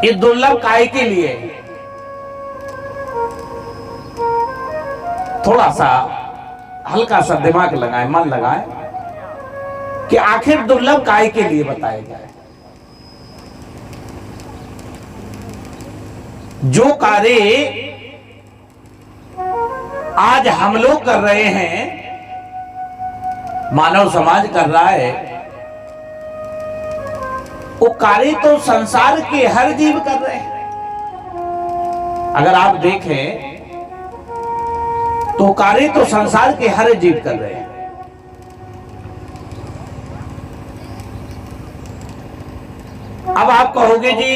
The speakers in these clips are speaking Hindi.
ये दुर्लभ काय के लिए? थोड़ा सा हल्का सा दिमाग लगाए, मन लगाए कि आखिर दुर्लभ काय के लिए बताया जाए। जो कार्य आज हम लोग कर रहे हैं, मानव समाज कर रहा है, वो कार्य तो संसार के हर जीव कर रहे हैं। अगर आप देखें तो कार्य तो संसार के हर जीव कर रहे हैं। अब आप कहोगे जी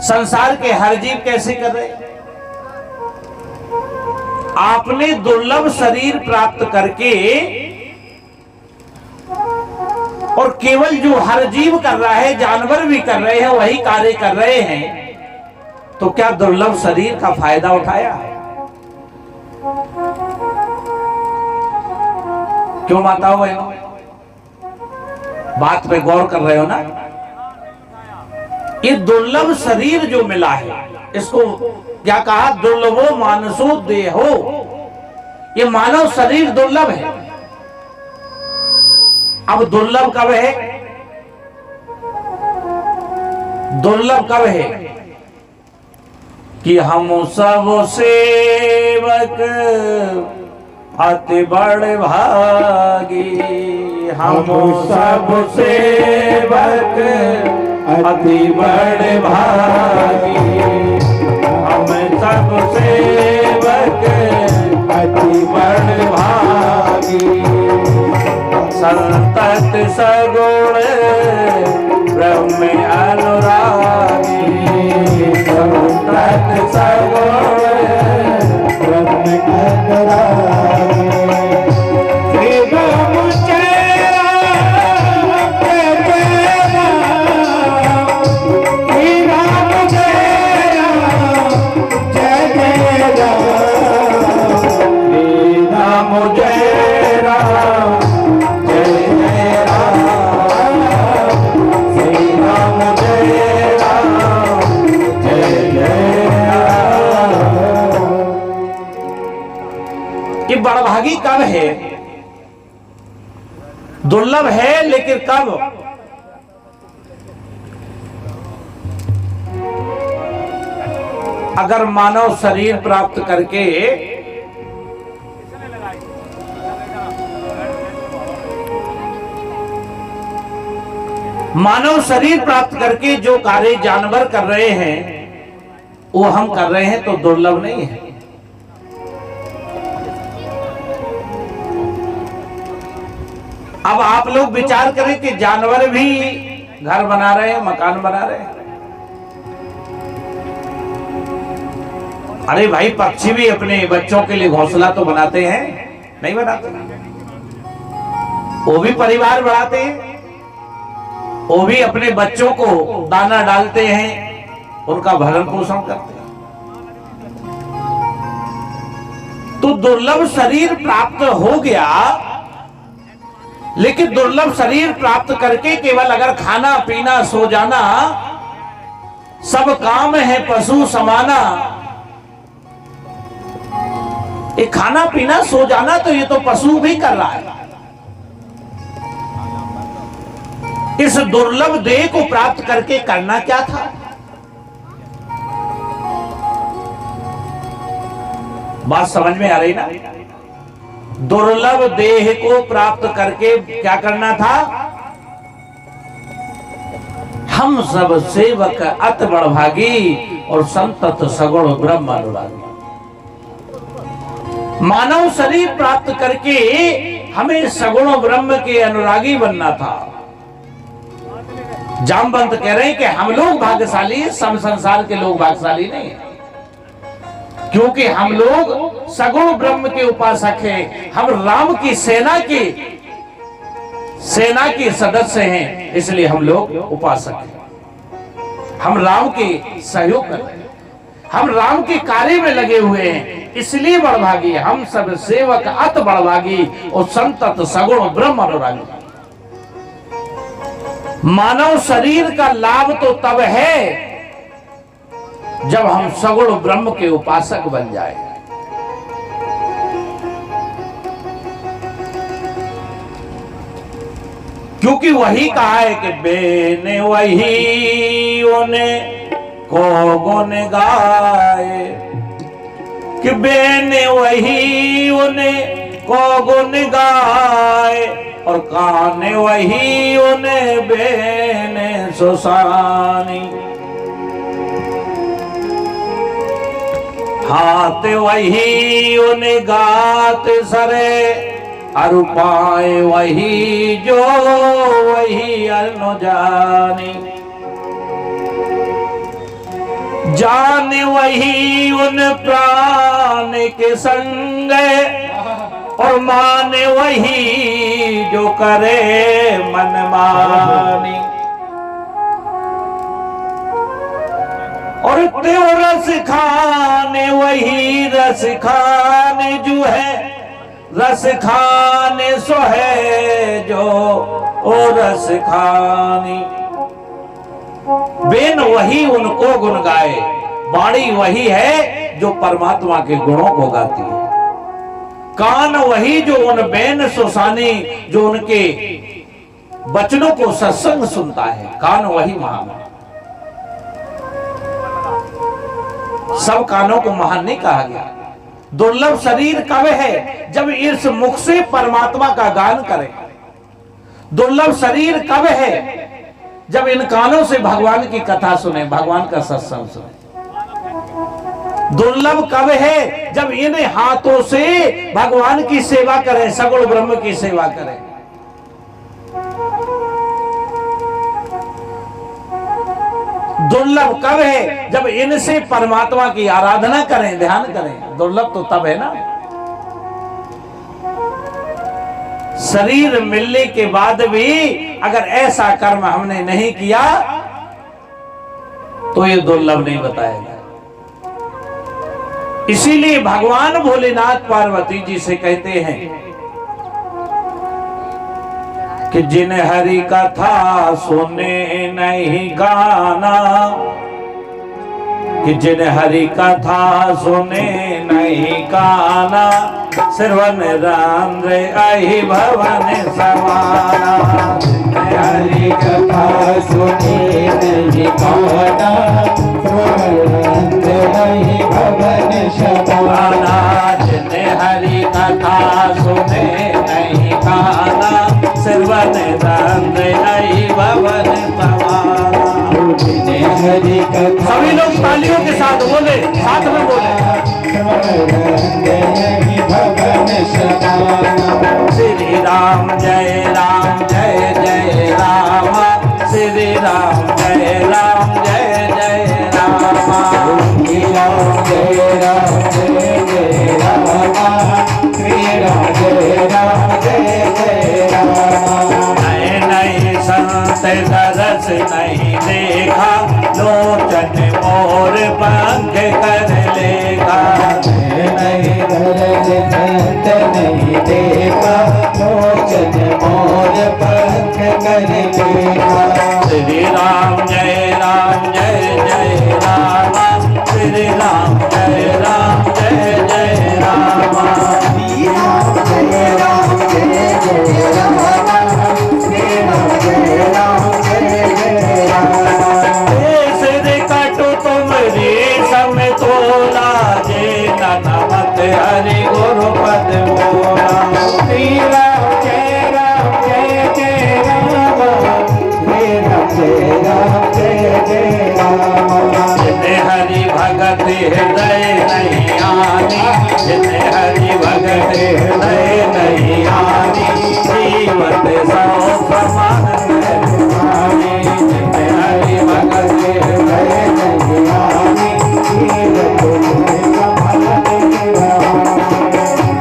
संसार के हर जीव कैसे कर रहे हैं? आपने दुर्लभ शरीर प्राप्त करके और केवल जो हर जीव कर रहा है, जानवर भी कर रहे हैं, वही कार्य कर रहे हैं, तो क्या दुर्लभ शरीर का फायदा उठाया? क्यों माताओं बहनों, बात पे गौर कर रहे हो ना? ये दुर्लभ शरीर जो मिला है, इसको क्या कहा? दुर्लभो मानसो देहो। ये मानव शरीर दुर्लभ है। अब दुर्लभ कब है? दुर्लभ कब है कि हम सब सेवक अति बड़ भागी, हम सब सेवक अति बड़ भागी, हम सब सेवक अति बड़ भागी, संतत सगुण ब्रह्म अनुरागी, संतत सगुण ब्रह्म अनुरागी। कि बड़भागी कब है? दुर्लभ है, लेकिन कब? अगर मानव शरीर प्राप्त करके जो कार्य जानवर कर रहे हैं वो हम कर रहे हैं, तो दुर्लभ नहीं है। अब आप लोग विचार करें कि जानवर भी घर बना रहे हैं, मकान बना रहे हैं। अरे भाई, पक्षी भी अपने बच्चों के लिए घोंसला तो बनाते हैं, नहीं बनाते? वो भी परिवार बढ़ाते हैं, वो भी अपने बच्चों को दाना डालते हैं, उनका भरण पोषण करते हैं। तो दुर्लभ शरीर प्राप्त हो गया, लेकिन दुर्लभ शरीर प्राप्त करके केवल अगर खाना पीना सो जाना सब काम है पशु समाना, ये खाना पीना सो जाना तो ये तो पशु भी कर रहा है। इस दुर्लभ देह को प्राप्त करके करना क्या था? बात समझ में आ रही ना? दुर्लभ देह को प्राप्त करके क्या करना था? हम सब सेवक अति बड़भागी और संतत सगुण ब्रह्म अनुरागी। मानव शरीर प्राप्त करके हमें सगुण ब्रह्म के अनुरागी बनना था। जामवंत कह रहे हैं कि हम लोग भाग्यशाली, सब संसार के लोग भाग्यशाली नहीं है, क्योंकि हम लोग सगुण ब्रह्म के उपासक हैं। हम राम की सेना के सदस्य हैं, इसलिए हम लोग उपासक हैं। हम राम के सहयोग कर रहे हैं, हम राम के कार्य में लगे हुए हैं, इसलिए बड़भागी। हम सब सेवक अति बड़भागी और संतत सगुण ब्रह्म अनुरागी। मानव शरीर का लाभ तो तब है जब हम सगुण ब्रह्म के उपासक बन जाए। क्योंकि वही कहा है कि बेने वही उन्हें को गुन गाए, कि बेने वही उन्हें को गुन गाए, और काने वही उन्हें बेने सुसानी, हाथ वही उन्हें गात सरे, अरु पाए वही जो वही अनु जानी, जाने वही उन प्राण के संग, और माने वही जो करे मन मानी, और त्यो रस खाने वही रस खाने जो है, रस खाने सो है जो ओ रस खानी। बेन वही उनको गुण गाए, वाणी वही है जो परमात्मा के गुणों को गाती है, कान वही जो उन बेन सुसानी जो उनके वचनों को सत्संग सुनता है, कान वही महान है। सब कानों को महान नहीं कहा गया। दुर्लभ शरीर कब है जब इस मुख से परमात्मा का गान करें। दुर्लभ शरीर कब है जब इन कानों से भगवान की कथा सुने, भगवान का सत्संग सुने। दुर्लभ कब है जब इन हाथों से भगवान की सेवा करें, सगुण ब्रह्म की सेवा करें। दुर्लभ कब है जब इनसे परमात्मा की आराधना करें, ध्यान करें। दुर्लभ तो तब है ना, शरीर मिलने के बाद भी अगर ऐसा कर्म हमने नहीं किया तो ये दुर्लभ नहीं बताएगा। इसीलिए भगवान भोलेनाथ पार्वती जी से कहते हैं कि जिन हरि कथा सुने नहीं गाना, कि जिन हरि कथा सुने नहीं गाना, श्रवण रांद्र अहि भवन समाना। हरि कथा सुने नहीं गाना, श्रवण रांद्र अहि भवन समाना। जिन हरि कथा सुने नहीं गाना, श्रवण रांद्र अहि भवन समाना। सभी लोग तालियों के साथ बोले, साथ में बोले। श्री राम जय राम जय जय राम, श्री राम जय राम जय जय राम, श्री राम जय राम जय जय राम, श्री राम जय राम जय जय राम। नए नए संत दरस नहीं देखा, लोचन मोर पंख कर लेगा। नहीं दरस संत नहीं देखा, लोचन मोर पंख कर लेगा। श्री राम जय राम जय जय राम, श्री राम जय राम जय जय राम, श्री राम जय राम जय जय राम, श्री राम जय राम जय जय राम। सिर कटो तुम रेशम तोला, जे नमत हरि गुरु पद बोला। श्री राम जय जय राम, श्री राम जय राम जय जय राम। जिन्हें हरि भगत हृदय नहीं आनी, जिन्हें हरि भगत हृदय नहीं आनी, जीवत सौ प्रमाण आनी। जिन्हें हरि भगत हृदय नहीं आनी, जीवत प्रमाण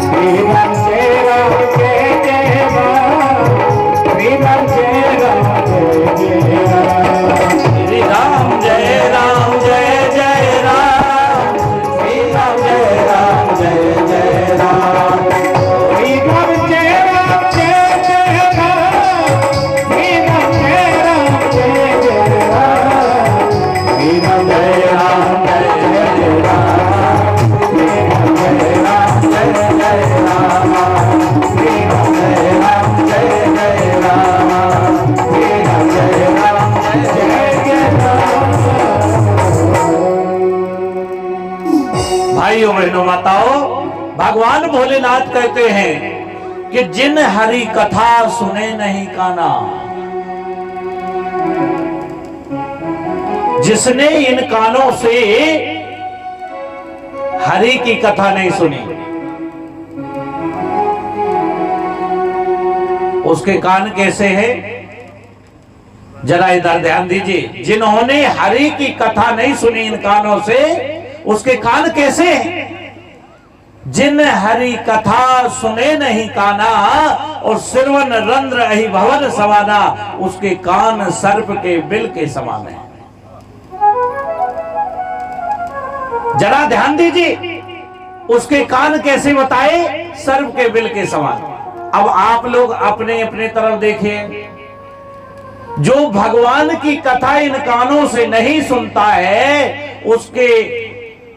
श्री राम जय राम जय जय राम, श्री राम जय राम जय जय राम। श्री राम जय राम जय जय राम, श्री राम जय राम जय जय राम, श्री राम जय राम जय जय राम, श्री भाइयों बहनों माताओं, भगवान भोलेनाथ कहते हैं कि जिन हरि कथा सुने नहीं काना, जिसने इन कानों से हरि की कथा नहीं सुनी, उसके कान कैसे हैं? जरा इधर ध्यान दीजिए। जिन्होंने हरि की कथा नहीं सुनी इन कानों से, उसके कान कैसे हैं? जिन हरि कथा सुने नहीं काना, और सिरवन रंध्र अहि भवन समाना, उसके कान सर्प के बिल के समान है। जरा ध्यान दीजिए, उसके कान कैसे बताए? सर्प के बिल के समान। अब आप लोग अपने अपने तरफ देखिए, जो भगवान की कथा इन कानों से नहीं सुनता है, उसके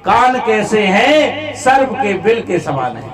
कान कैसे हैं? सर्प के बिल के समान है।